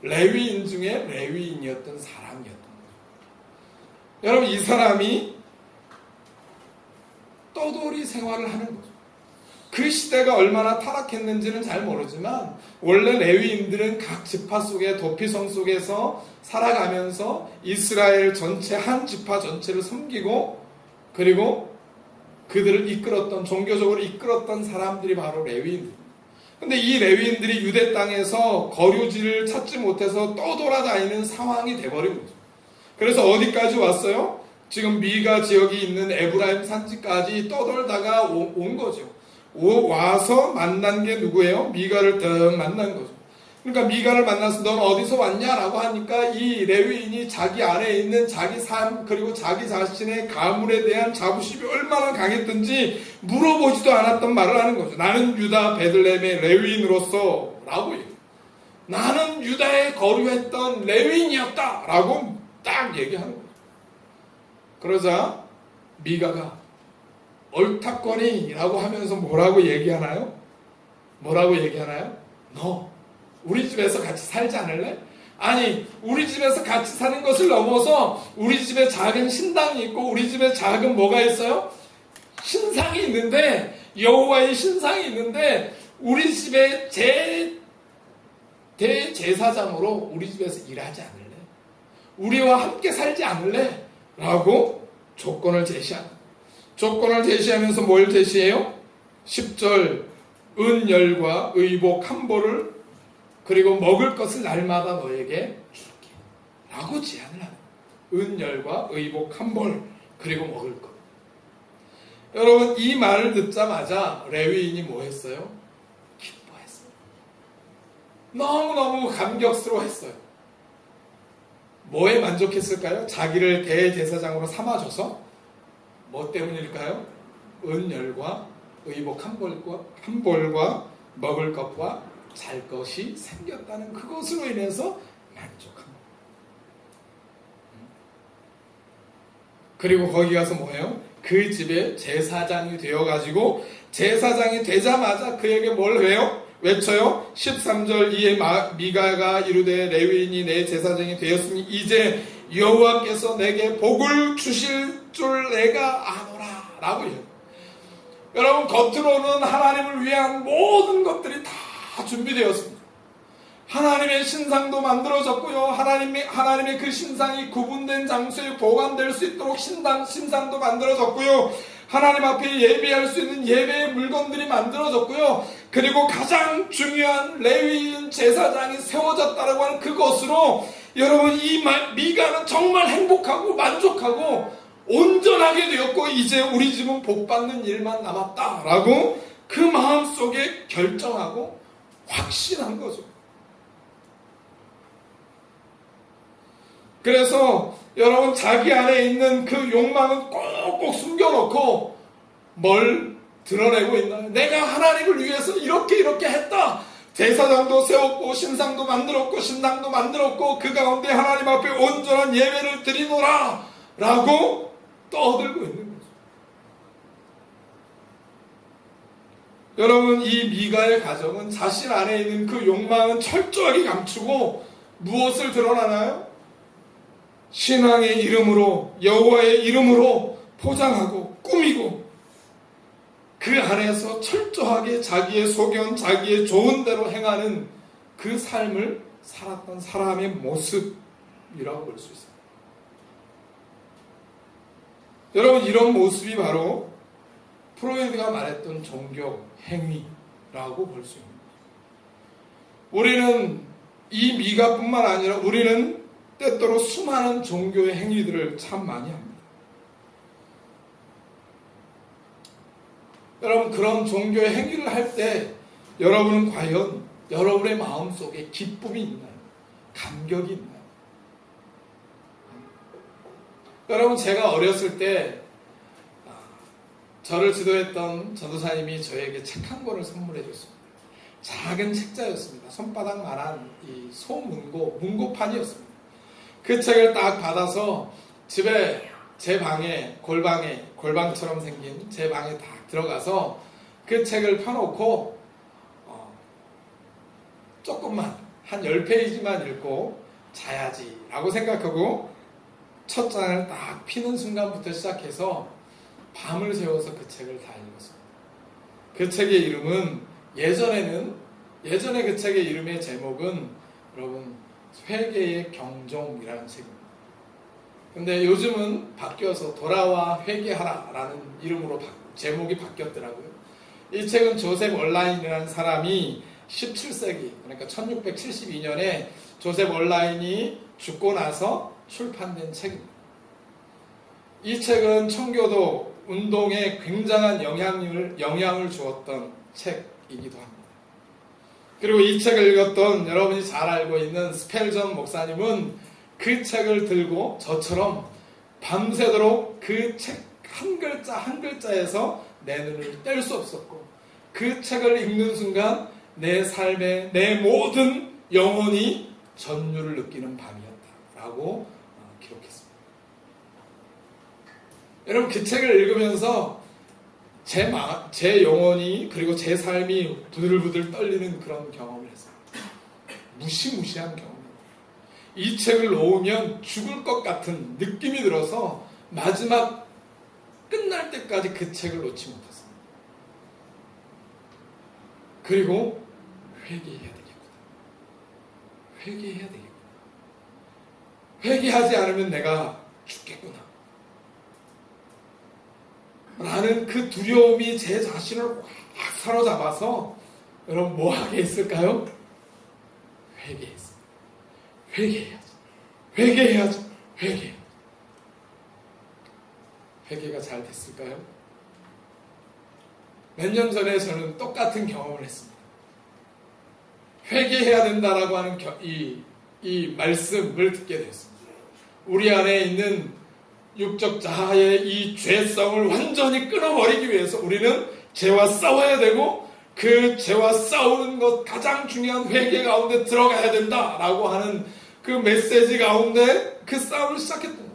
레위인 중에 레위인이었던 사람이었던 거죠. 여러분 이 사람이 떠돌이 생활을 하는 거죠. 그 시대가 얼마나 타락했는지는 잘 모르지만 원래 레위인들은 각 지파 속에 도피성 속에서 살아가면서 이스라엘 전체 한 지파 전체를 섬기고 그리고 그들을 이끌었던 종교적으로 이끌었던 사람들이 바로 레위인들. 근데 이 레위인들이 유대 땅에서 거류지를 찾지 못해서 떠돌아다니는 상황이 돼버린 거죠. 그래서 어디까지 왔어요? 지금 미가 지역이 있는 에브라임 산지까지 떠돌다가 온 거죠. 와서 만난 게 누구예요? 미가를 딱 만난 거죠. 그러니까 미가를 만나서 넌 어디서 왔냐라고 하니까 이 레위인이 자기 안에 있는 자기 삶 그리고 자기 자신의 가문에 대한 자부심이 얼마나 강했던지 물어보지도 않았던 말을 하는 거죠. 나는 유다 베들레헴의 레위인으로서 라고 얘기해요. 나는 유다에 거류했던 레위인이었다 라고 딱 얘기하는 거죠. 그러자 미가가 옳다거니 라고 하면서 뭐라고 얘기하나요? 너 우리 집에서 같이 살지 않을래? 아니 우리 집에서 같이 사는 것을 넘어서 우리 집에 작은 신당이 있고 우리 집에 작은 뭐가 있어요? 신상이 있는데 여호와의 신상이 있는데 우리 집에 대제사장으로 우리 집에서 일하지 않을래? 우리와 함께 살지 않을래? 라고 조건을 제시하면서 뭘 제시해요? 10절 은열과 의복 한 벌을 그리고 먹을 것을 날마다 너에게 줄게 라고 제안을 하는 은열과 의복 한 벌 그리고 먹을 것. 여러분 이 말을 듣자마자 레위인이 뭐 했어요? 기뻐했어요. 너무너무 감격스러워했어요. 뭐에 만족했을까요? 자기를 대제사장으로 삼아줘서 뭐 때문일까요? 은열과 의복 한 벌과 먹을 것과 잘 것이 생겼다는 그것으로 인해서 만족합니다. 그리고 거기 가서 뭐예요? 그 집에 제사장이 되어가지고 제사장이 되자마자 그에게 뭘 해요? 외쳐요? 13절 이에 미가가 이르되 레위인이 내 제사장이 되었으니 이제 여호와께서 내게 복을 주실 줄 내가 아노라 라고 해요. 여러분 겉으로는 하나님을 위한 모든 것들이 다 준비되었습니다. 하나님의 신상도 만들어졌고요. 하나님의 그 신상이 구분된 장소에 보관될 수 있도록 신상도 만들어졌고요. 하나님 앞에 예배할 수 있는 예배의 물건들이 만들어졌고요. 그리고 가장 중요한 레위인 제사장이 세워졌다라고 하는 그것으로 여러분 이 미가는 정말 행복하고 만족하고 온전하게 되었고 이제 우리 집은 복받는 일만 남았다라고 그 마음속에 결정하고 확신한 거죠. 그래서 여러분 자기 안에 있는 그 욕망은 꼭꼭 숨겨놓고 뭘 드러내고 있나요? 내가 하나님을 위해서 이렇게 했다. 제사장도 세웠고 신상도 만들었고 신당도 만들었고 그 가운데 하나님 앞에 온전한 예배를 드리노라 라고 떠들고 있는 거죠. 여러분 이 미가의 가정은 자신 안에 있는 그 욕망은 철저하게 감추고 무엇을 드러나나요? 신앙의 이름으로 여호와의 이름으로 포장하고 꾸미고 그 안에서 철저하게 자기의 소견, 자기의 좋은 대로 행하는 그 삶을 살았던 사람의 모습이라고 볼 수 있습니다. 여러분 이런 모습이 바로 프로이드가 말했던 종교 행위라고 볼 수 있습니다. 우리는 이 미가뿐만 아니라 우리는 때때로 수많은 종교의 행위들을 참 많이 합니다. 여러분 그런 종교의 행위를 할 때 여러분은 과연 여러분의 마음속에 기쁨이 있나요? 감격이 있나요? 여러분 제가 어렸을 때 저를 지도했던 전도사님이 저에게 책 한 권을 선물해 줬습니다. 작은 책자였습니다. 손바닥만한 이 문고판이었습니다. 그 책을 딱 받아서 집에 제 방에 골방처럼 생긴 제 방에 딱 들어가서 그 책을 펴놓고 조금만 한 10페이지만 읽고 자야지 라고 생각하고 첫 장을 딱 피는 순간부터 시작해서 밤을 새워서 그 책을 다 읽었습니다. 그 책의 이름은 예전에 그 책의 이름의 제목은 여러분 회개의 경종이라는 책입니다. 근데 요즘은 바뀌어서 돌아와 회개하라 라는 이름으로 제목이 바뀌었더라고요. 이 책은 조셉 얼라인이라는 사람이 17세기 그러니까 1672년에 조셉 얼라인이 죽고 나서 출판된 책입니다. 이 책은 청교도 운동에 굉장한 영향을 주었던 책이기도 합니다. 그리고 이 책을 읽었던 여러분이 잘 알고 있는 스펠전 목사님은 그 책을 들고 저처럼 밤새도록 그 책 한 글자 한 글자에서 내 눈을 뗄 수 없었고 그 책을 읽는 순간 내 삶의 내 모든 영혼이 전율을 느끼는 밤이었다라고 기록했습니다. 여러분 그 책을 읽으면서 제 영혼이 그리고 제 삶이 부들부들 떨리는 그런 경험을 했어요. 무시무시한 경험입니다. 이 책을 놓으면 죽을 것 같은 느낌이 들어서 마지막 끝날 때까지 그 책을 놓지 못했습니다. 그리고 회개해야 되겠구나. 회개해야 되겠구나. 회개하지 않으면 내가 죽겠구나. 라는 그 두려움이 제 자신을 확 사로잡아서 여러분 뭐 하게 했을까요? 회개했습니다. 회개해야죠. 회개가 잘 됐을까요? 몇 년 전에 저는 똑같은 경험을 했습니다. 회개해야 된다라고 하는 이 말씀을 듣게 되었습니다. 우리 안에 있는 육적 자아의 이 죄성을 완전히 끊어버리기 위해서 우리는 죄와 싸워야 되고 그 죄와 싸우는 것 가장 중요한 회개 가운데 들어가야 된다라고 하는 그 메시지 가운데 그 싸움을 시작했던 거예요.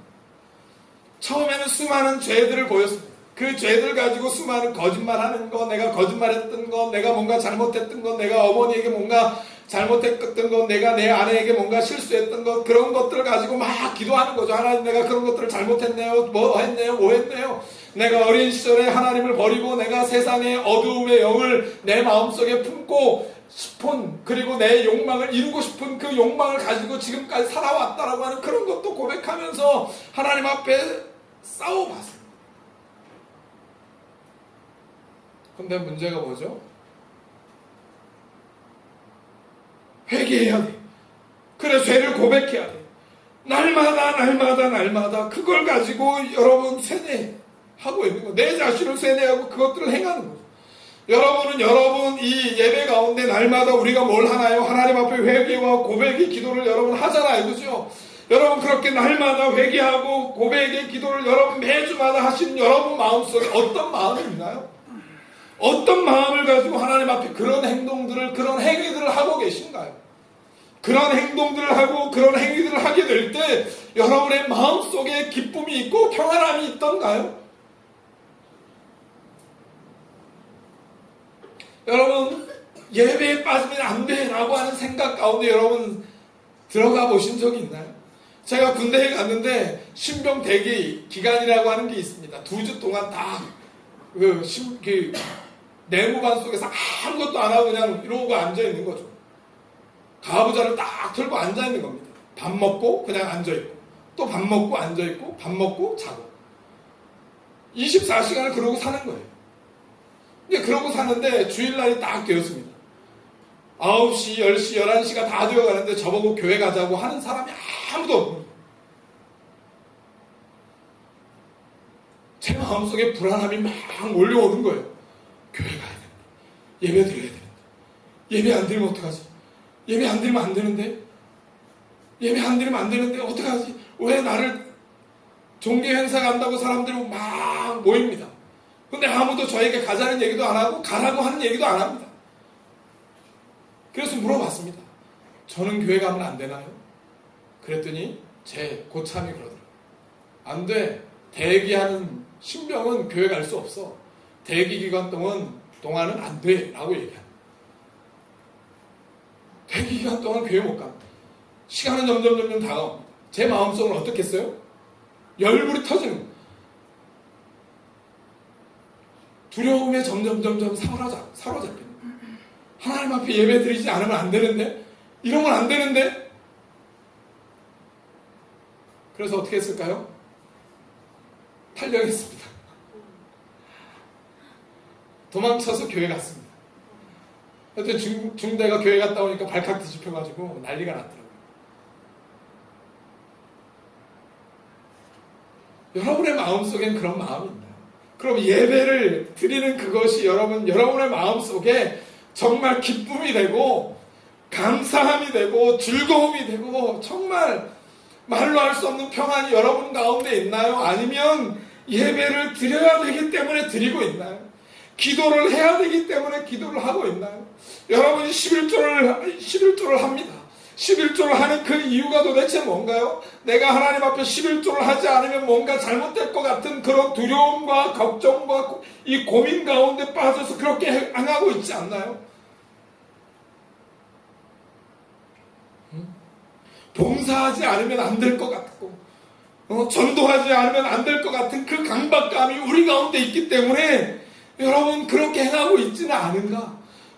처음에는 수많은 죄들을 보였습니다. 그 죄들 가지고 수많은 거짓말하는 거, 내가 거짓말했던 거, 내가 뭔가 잘못했던 거, 내가 어머니에게 뭔가 잘못했던 거, 내가 내 아내에게 뭔가 실수했던 것, 그런 것들을 가지고 막 기도하는 거죠. 하나님 내가 그런 것들을 잘못했네요. 뭐 했네요. 내가 어린 시절에 하나님을 버리고 내가 세상의 어두움의 영을 내 마음속에 품고 싶은 그리고 내 욕망을 이루고 싶은 그 욕망을 가지고 지금까지 살아왔다라고 하는 그런 것도 고백하면서 하나님 앞에 싸워봤습니다. 근데 문제가 뭐죠? 회개해야 돼. 그래, 죄를 고백해야 돼. 날마다 그걸 가지고 여러분 세뇌하고 있는 거. 내 자신을 세뇌하고 그것들을 행하는 거죠. 여러분 이 예배 가운데 날마다 우리가 뭘 하나요? 하나님 앞에 회개와 고백의 기도를 여러분 하잖아요. 그죠? 여러분 그렇게 날마다 회개하고 고백의 기도를 여러분 매주마다 하시는 여러분 마음속에 어떤 마음이 있나요? 어떤 마음을 가지고 하나님 앞에 그런 행동들을, 그런 행위들을 하고 계신가요? 그런 행동들을 하고 그런 행위들을 하게 될 때 여러분의 마음속에 기쁨이 있고 평안함이 있던가요? 여러분 예배에 빠지면 안 돼 라고 하는 생각 가운데 여러분 들어가 보신 적이 있나요? 제가 군대에 갔는데 신병 대기 기간이라고 하는 게 있습니다. 2주 동안 다 내무반 속에서 아무것도 안 하고 그냥 이러고 앉아 있는 거죠. 가부좌를 딱 틀고 앉아 있는 겁니다. 밥 먹고 그냥 앉아 있고, 또 밥 먹고 앉아 있고, 밥 먹고 자고. 24시간을 그러고 사는 거예요. 근데 그러고 사는데 주일날이 딱 되었습니다. 9시, 10시, 11시가 다 되어 가는데 저보고 교회 가자고 하는 사람이 아무도 없는 거예요. 제 마음속에 불안함이 막 몰려오는 거예요. 교회 가야 됩니다. 예배 드려야 됩니다. 예배 안 드리면 어떡하지? 예배 안 드리면 안 되는데? 예배 안 드리면 안 되는데 어떡하지? 왜 나를 종교 행사 간다고 사람들이 막 모입니다. 근데 아무도 저에게 가자는 얘기도 안 하고 가라고 하는 얘기도 안 합니다. 그래서 물어봤습니다. 저는 교회 가면 안 되나요? 그랬더니 제 고참이 그러더라고요. 안 돼. 대기하는 신병은 교회 갈 수 없어. 대기 기간 동안은 안 돼. 라고 얘기합니다. 대기 기간 동안 교회 못 갑니다. 시간은 점점 다가옵니다. 제 마음속은 어떻겠어요? 열불이 터지는 거예요. 두려움에 점점 사로잡히는 거예요. 하나님 앞에 예배 드리지 않으면 안 되는데? 이러면 안 되는데? 그래서 어떻게 했을까요? 탈령했습니다. 도망쳐서 교회 갔습니다. 그때 중대가 교회 갔다 오니까 발칵 뒤집혀가지고 난리가 났더라고요. 여러분의 마음속엔 그런 마음이 있나요? 그럼 예배를 드리는 그것이 여러분의 마음속에 정말 기쁨이 되고 감사함이 되고 즐거움이 되고 정말 말로 할 수 없는 평안이 여러분 가운데 있나요? 아니면 예배를 드려야 되기 때문에 드리고 있나요? 기도를 해야 되기 때문에 기도를 하고 있나요? 여러분이 11조를 합니다. 11조를 하는 그 이유가 도대체 뭔가요? 내가 하나님 앞에 11조를 하지 않으면 뭔가 잘못될 것 같은 그런 두려움과 걱정과 이 고민 가운데 빠져서 그렇게 행하고 있지 않나요? 봉사하지 않으면 안 될 것 같고 전도하지 않으면 안 될 것 같은 그 강박감이 우리 가운데 있기 때문에 여러분 그렇게 행하고 있지는 않은가?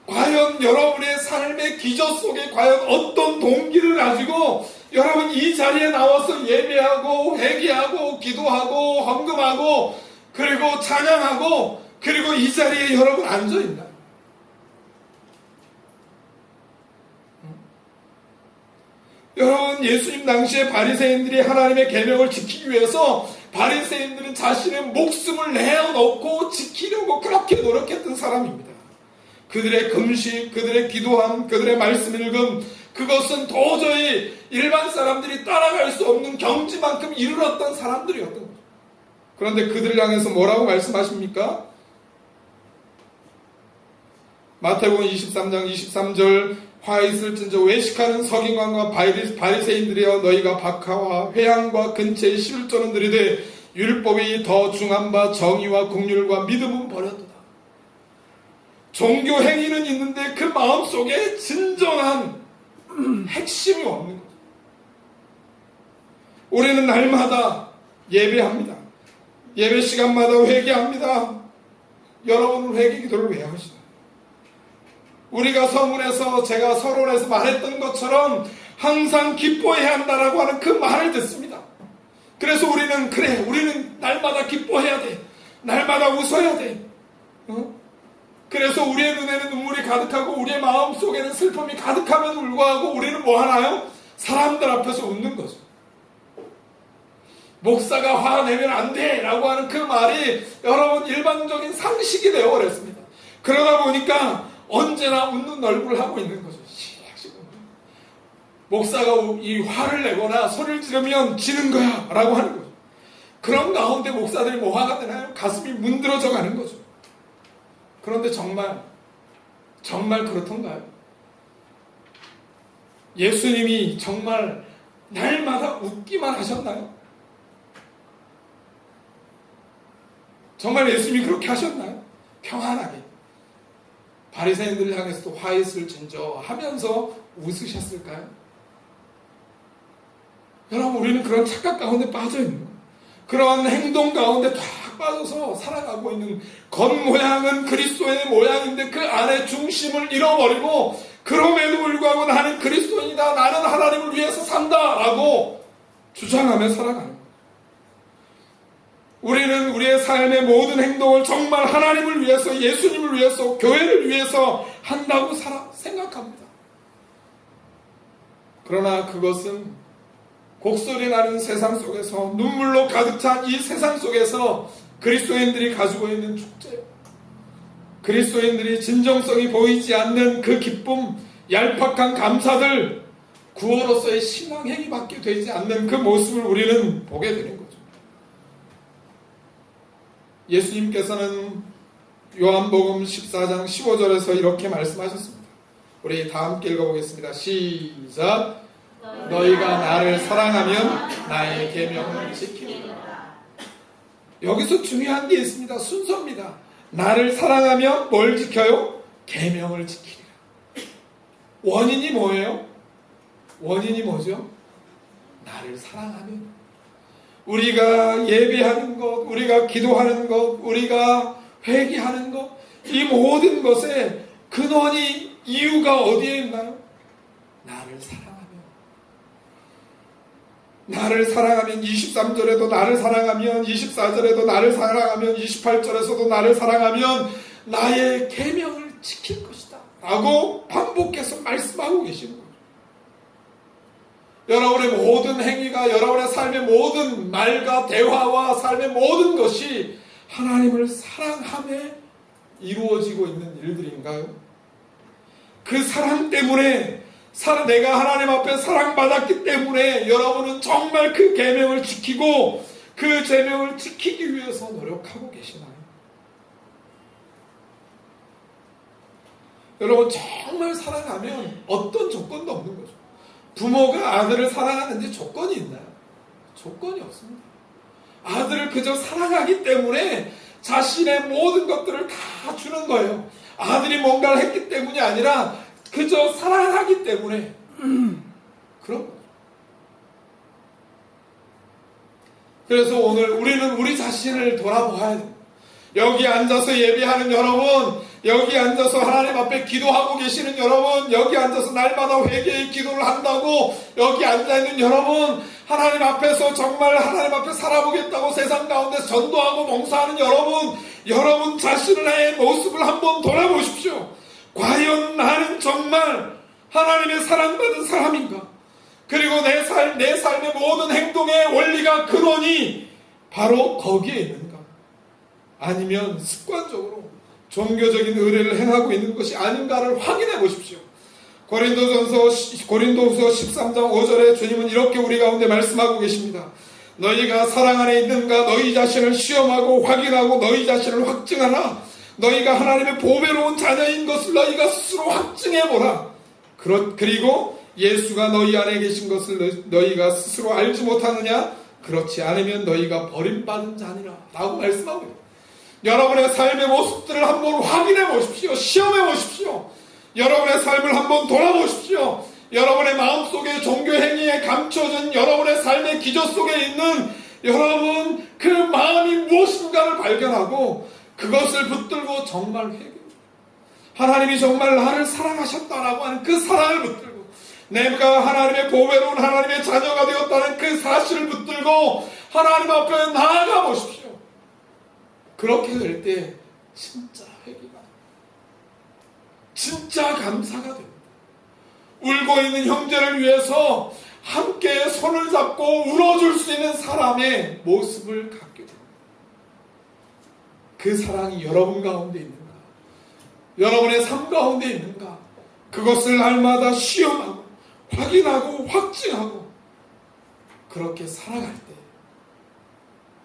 과연 여러분의 삶의 기저 속에 과연 어떤 동기를 가지고 여러분 이 자리에 나와서 예배하고 회개하고 기도하고 헌금하고 그리고 찬양하고 그리고 이 자리에 여러분 앉아있나요? 여러분 예수님 당시에 바리새인들이 하나님의 계명을 지키기 위해서 바리새인들은 자신의 목숨을 내어놓고 지키려고 그렇게 노력했던 사람입니다. 그들의 금식, 그들의 기도함, 그들의 말씀 읽음 그것은 도저히 일반 사람들이 따라갈 수 없는 경지만큼 이르렀던 사람들이었던 거죠. 그런데 그들을 향해서 뭐라고 말씀하십니까? 마태복음 23장 23절 화 있을진저 외식하는 서기관과 바리새인들이여 너희가 박하와 회향과 근처에 11조는 드리되 율법이 더 중한 바 정의와 긍휼과 믿음은 버렸도다. 종교 행위는 있는데 그 마음속에 진정한 핵심이 없는 거죠. 우리는 날마다 예배합니다. 예배 시간마다 회개합니다. 여러분은 회개 기도를 왜 하시나요? 우리가 서문에서 제가 서론에서 말했던 것처럼 항상 기뻐해야 한다라고 하는 그 말을 듣습니다. 그래서 우리는 날마다 기뻐해야 돼. 날마다 웃어야 돼. 그래서 우리의 눈에는 눈물이 가득하고 우리의 마음 속에는 슬픔이 가득함에도 불구하고 우리는 뭐 하나요? 사람들 앞에서 웃는 거죠. 목사가 화내면 안 돼 라고 하는 그 말이 여러분 일반적인 상식이 되어버렸습니다. 그러다 보니까 언제나 웃는 얼굴을 하고 있는 거죠. 목사가 이 화를 내거나 소리를 지르면 지는 거야 라고 하는 거죠. 그런 가운데 목사들이 뭐 화가 되나요? 가슴이 문드러져 가는 거죠. 그런데 정말 그렇던가요? 예수님이 정말 날마다 웃기만 하셨나요? 정말 예수님이 그렇게 하셨나요? 평안하게 바리새인들을 향해서도 화 있을진저 하면서 웃으셨을까요? 여러분, 우리는 그런 착각 가운데 빠져 있는 거예요. 그런 행동 가운데 탁 빠져서 살아가고 있는, 겉모양은 그리스도인의 모양인데 그 안에 중심을 잃어버리고, 그럼에도 불구하고 나는 그리스도인이다, 나는 하나님을 위해서 산다 라고 주장하며 살아가는 거예요. 우리는 우리의 삶의 모든 행동을 정말 하나님을 위해서, 예수님을 위해서, 교회를 위해서 한다고 생각합니다. 그러나 그것은 곡소리 나는 세상 속에서, 눈물로 가득 찬 이 세상 속에서 그리스도인들이 가지고 있는 축제예요. 그리스도인들이 진정성이 보이지 않는 그 기쁨, 얄팍한 감사들, 구호로서의 신앙 행위밖에 되지 않는 그 모습을 우리는 보게 되는 거죠. 예수님께서는 요한복음 14장 15절에서 이렇게 말씀하셨습니다. 우리 다 함께 읽어보겠습니다. 시작. 너희가 나를 사랑하면 나의 계명을 지키리라. 여기서 중요한 게 있습니다. 순서입니다. 나를 사랑하면 뭘 지켜요? 계명을 지키리라. 원인이 뭐예요? 원인이 뭐죠? 나를 사랑하면. 우리가 예배하는 것, 우리가 기도하는 것, 우리가 회개하는 것, 이 모든 것의 근원이, 이유가 어디에 있나요? 나를 사랑하면. 나를 사랑하면, 23절에도 나를 사랑하면, 24절에도 나를 사랑하면, 28절에서도 나를 사랑하면 나의 계명을 지킬 것이다 라고 반복해서 말씀하고 계시는 거예요. 여러분의 모든 행위가, 여러분의 삶의 모든 말과 대화와 삶의 모든 것이 하나님을 사랑함에 이루어지고 있는 일들인가요? 그 사랑 때문에, 내가 하나님 앞에 사랑받았기 때문에 여러분은 정말 그 계명을 지키고 그 계명을 지키기 위해서 노력하고 계시나요? 여러분, 정말 사랑하면 어떤 조건도 없는 거죠. 부모가 아들을 사랑하는데 조건이 있나요? 조건이 없습니다. 아들을 그저 사랑하기 때문에 자신의 모든 것들을 다 주는 거예요. 아들이 뭔가를 했기 때문이 아니라 그저 사랑하기 때문에 그런 거죠. 그래서 오늘 우리는 우리 자신을 돌아보아야 돼요. 여기 앉아서 예배하는 여러분, 여기 앉아서 하나님 앞에 기도하고 계시는 여러분, 여기 앉아서 날마다 회개의 기도를 한다고 여기 앉아있는 여러분, 하나님 앞에서 정말 하나님 앞에 살아보겠다고 세상 가운데 전도하고 봉사하는 여러분 자신의 모습을 한번 돌아보십시오. 과연 나는 정말 하나님의 사랑받은 사람인가? 그리고 내 삶의 모든 행동의 원리가, 근원이 바로 거기에 있는가? 아니면 습관적으로 종교적인 의례를 행하고 있는 것이 아닌가를 확인해 보십시오. 고린도후서 13장 5절에 주님은 이렇게 우리 가운데 말씀하고 계십니다. 너희가 사랑 안에 있는가? 너희 자신을 시험하고 확인하고 너희 자신을 확증하라. 너희가 하나님의 보배로운 자녀인 것을 너희가 스스로 확증해보라. 그리고 예수가 너희 안에 계신 것을 너희가 스스로 알지 못하느냐? 그렇지 않으면 너희가 버림받은 자니라 라고 말씀하고 있습니다. 여러분의 삶의 모습들을 한번 확인해 보십시오. 시험해 보십시오. 여러분의 삶을 한번 돌아보십시오. 여러분의 마음속에 종교 행위에 감춰진 여러분의 삶의 기저 속에 있는 여러분 그 마음이 무엇인가를 발견하고 그것을 붙들고 정말 회개. 하나님이 정말 나를 사랑하셨다라고 하는 그 사랑을 붙들고, 내가 하나님의 보배로운 하나님의 자녀가 되었다는 그 사실을 붙들고 하나님 앞에 나아가 보십시오. 그렇게 될 때 진짜 회개가, 진짜 감사가 됩니다. 울고 있는 형제를 위해서 함께 손을 잡고 울어줄 수 있는 사람의 모습을 갖게 됩니다. 그 사랑이 여러분 가운데 있는가? 여러분의 삶 가운데 있는가? 그것을 날마다 시험하고 확인하고 확증하고 그렇게 살아갈 때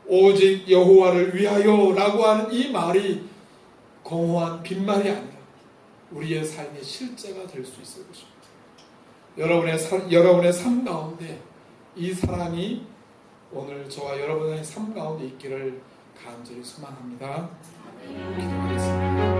오직 여호와를 위하여 라고 하는 이 말이 공허한 빈말이 아니라 우리의 삶의 실제가 될 수 있을 것입니다. 여러분의 삶 가운데 이 사랑이 오늘 저와 여러분의 삶 가운데 있기를 간절히 소망합니다. 기도하겠습니다.